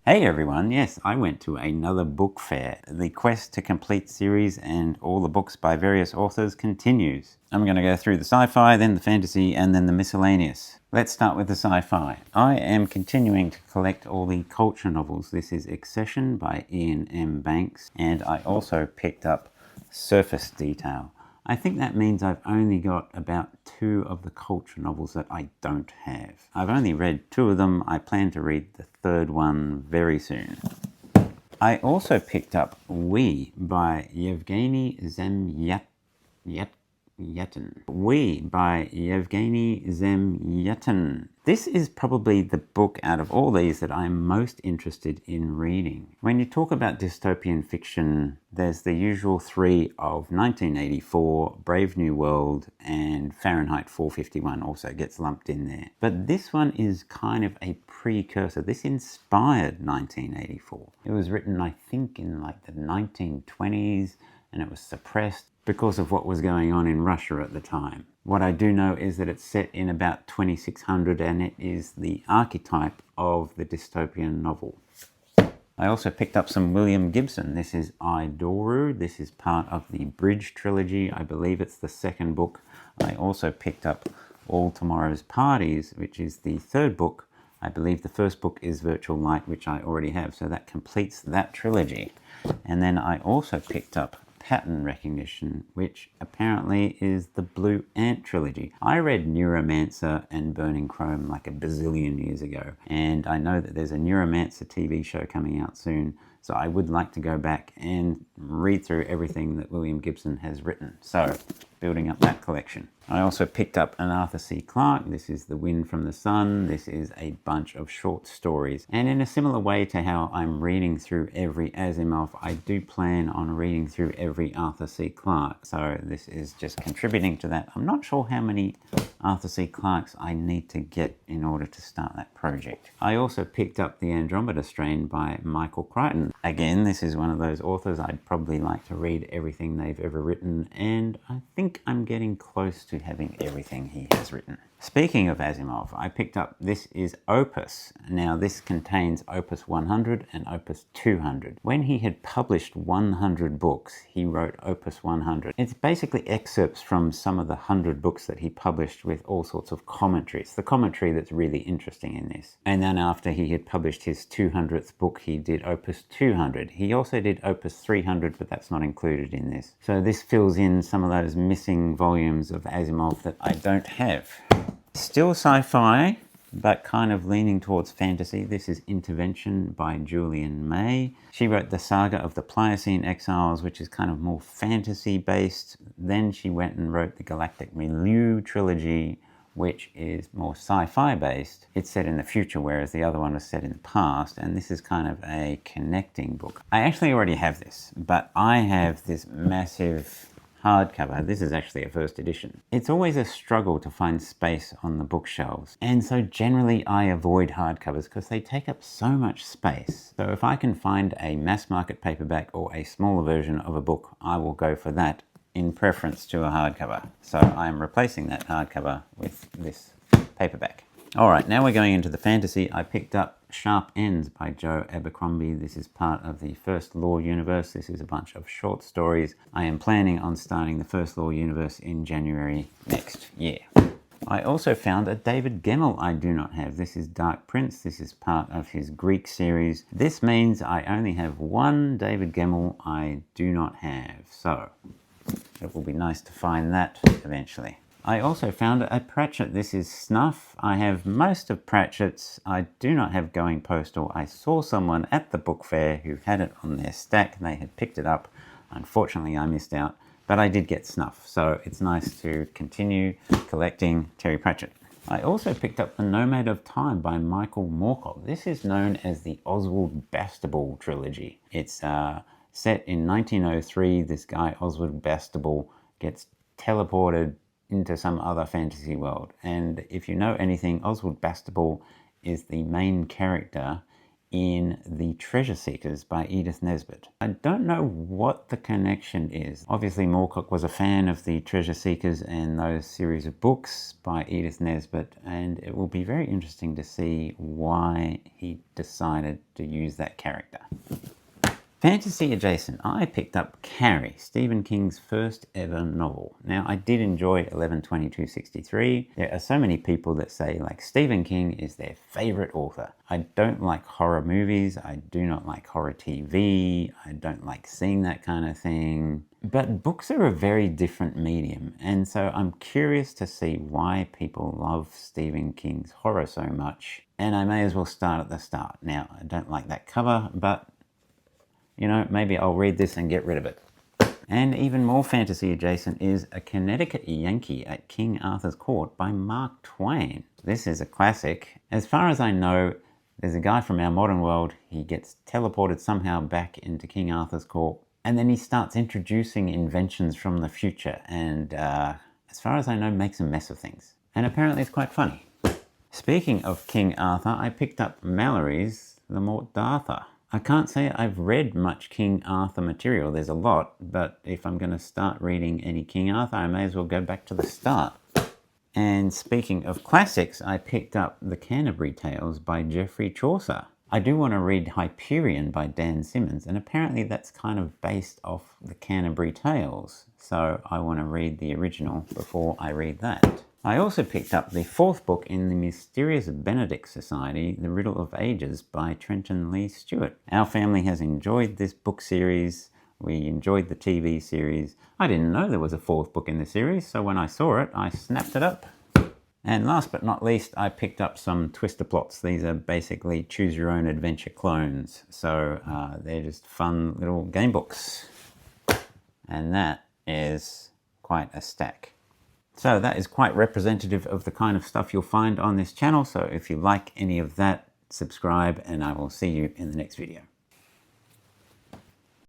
Hey everyone, yes, I went to another book fair. The quest to complete series and all the books by various authors continues. I'm going to go through the sci-fi, then the fantasy, and then the miscellaneous. Let's start with the sci-fi. I am continuing to collect all the culture novels. This is Excession by Iain M. Banks, and I also picked up Surface Detail. I think that means I've only got about 2 of the culture novels that I don't have. I've only read 2 of them. I plan to read the 3rd one very soon. I also picked up We by Yevgeny Zamyatin. We by Yevgeny Zamyatin. This is probably the book out of all these that I'm most interested in reading. When you talk about dystopian fiction, there's the usual 3 of 1984, Brave New World, and Fahrenheit 451 also gets lumped in there. But this one is kind of a precursor. This inspired 1984. It was written, I think, in like the 1920s, and it was suppressed because of what was going on in Russia at the time. What I do know is that it's set in about 2600 and it is the archetype of the dystopian novel. I also picked up some William Gibson. This is Idoru. This is part of the Bridge trilogy. I believe it's the 2nd book. I also picked up All Tomorrow's Parties, which is the 3rd book. I believe the 1st book is Virtual Light, which I already have, so that completes that trilogy. And then I also picked up Pattern Recognition, which apparently is the Blue Ant trilogy. I read Neuromancer and Burning Chrome like a bazillion years ago, and I know that there's a Neuromancer TV show coming out soon, so I would like to go back and read through everything that William Gibson has written. So, building up that collection. I also picked up an Arthur C. Clarke. This is The Wind from the Sun. This is a bunch of short stories. And in a similar way to how I'm reading through every Asimov, I do plan on reading through every Arthur C. Clarke. So this is just contributing to that. I'm not sure how many Arthur C. Clarkes I need to get in order to start that project. I also picked up The Andromeda Strain by Michael Crichton. Again, this is one of those authors I'd probably like to read everything they've ever written, and I think I'm getting close to having everything he has written. Speaking of Asimov, I picked up This is Opus. Now this contains Opus 100 and Opus 200. When he had published 100 books, he wrote Opus 100. It's basically excerpts from some of the 100 books that he published with all sorts of commentaries. The commentary that's really interesting in this. And then after he had published his 200th book, he did Opus 200. He also did Opus 300, but that's not included in this. So this fills in some of those missing volumes of Asimov that I don't have. Still sci-fi, but kind of leaning towards fantasy. This is Intervention by Julian May. She wrote the Saga of the Pliocene Exiles, which is kind of more fantasy-based. Then she went and wrote the Galactic Milieu trilogy, which is more sci-fi based. It's set in the future, whereas the other one was set in the past, and this is kind of a connecting book. I actually already have this, but I have this massive hardcover. This is actually a 1st edition. It's always a struggle to find space on the bookshelves, and so generally I avoid hardcovers because they take up so much space. So if I can find a mass market paperback or a smaller version of a book, I will go for that in preference to a hardcover. So I'm replacing that hardcover with this paperback. Alright, now we're going into the fantasy. I picked up Sharp Ends by Joe Abercrombie. This is part of the First Law universe. This is a bunch of short stories. I am planning on starting the First Law universe in January next year. I also found a David Gemmell I do not have. This is Dark Prince. This is part of his Greek series. This means I only have 1 David Gemmell I do not have. So it will be nice to find that eventually. I also found a Pratchett. This is Snuff. I have most of Pratchett's. I do not have Going Postal. I saw someone at the book fair who had it on their stack. They had picked it up. Unfortunately, I missed out, but I did get Snuff, so it's nice to continue collecting Terry Pratchett. I also picked up The Nomad of Time by Michael Moorcock. This is known as the Oswald Bastable trilogy. It's set in 1903. This guy, Oswald Bastable, gets teleported into some other fantasy world. And if you know anything, Oswald Bastable is the main character in The Treasure Seekers by Edith Nesbit. I don't know what the connection is. Obviously, Moorcock was a fan of The Treasure Seekers and those series of books by Edith Nesbit, and it will be very interesting to see why he decided to use that character. Fantasy adjacent, I picked up Carrie, Stephen King's first ever novel. Now, I did enjoy 11/22/63. There are so many people that say, like, Stephen King is their favorite author. I don't like horror movies. I do not like horror TV. I don't like seeing that kind of thing. But books are a very different medium, and so I'm curious to see why people love Stephen King's horror so much. And I may as well start at the start. Now, I don't like that cover, but you know, maybe I'll read this and get rid of it. And even more fantasy adjacent is A Connecticut Yankee at King Arthur's Court by Mark Twain. This is a classic. As far as I know, there's a guy from our modern world. He gets teleported somehow back into King Arthur's Court, and then he starts introducing inventions from the future, and as far as I know, makes a mess of things. And apparently it's quite funny. Speaking of King Arthur, I picked up Mallory's The Morte d'Arthur. I can't say I've read much King Arthur material. There's a lot, but if I'm going to start reading any King Arthur, I may as well go back to the start. And speaking of classics, I picked up The Canterbury Tales by Geoffrey Chaucer. I do want to read Hyperion by Dan Simmons, and apparently that's kind of based off The Canterbury Tales, so I want to read the original before I read that. I also picked up the fourth book in the Mysterious Benedict Society, The Riddle of Ages by Trenton Lee Stewart. Our family has enjoyed this book series. We enjoyed the TV series. I didn't know there was a fourth book in the series, so when I saw it, I snapped it up. And last but not least, I picked up some TwistAPlots. These are basically choose your own adventure clones. So they're just fun little game books. And that is quite a stack. So that is quite representative of the kind of stuff you'll find on this channel. So if you like any of that, subscribe, and I will see you in the next video.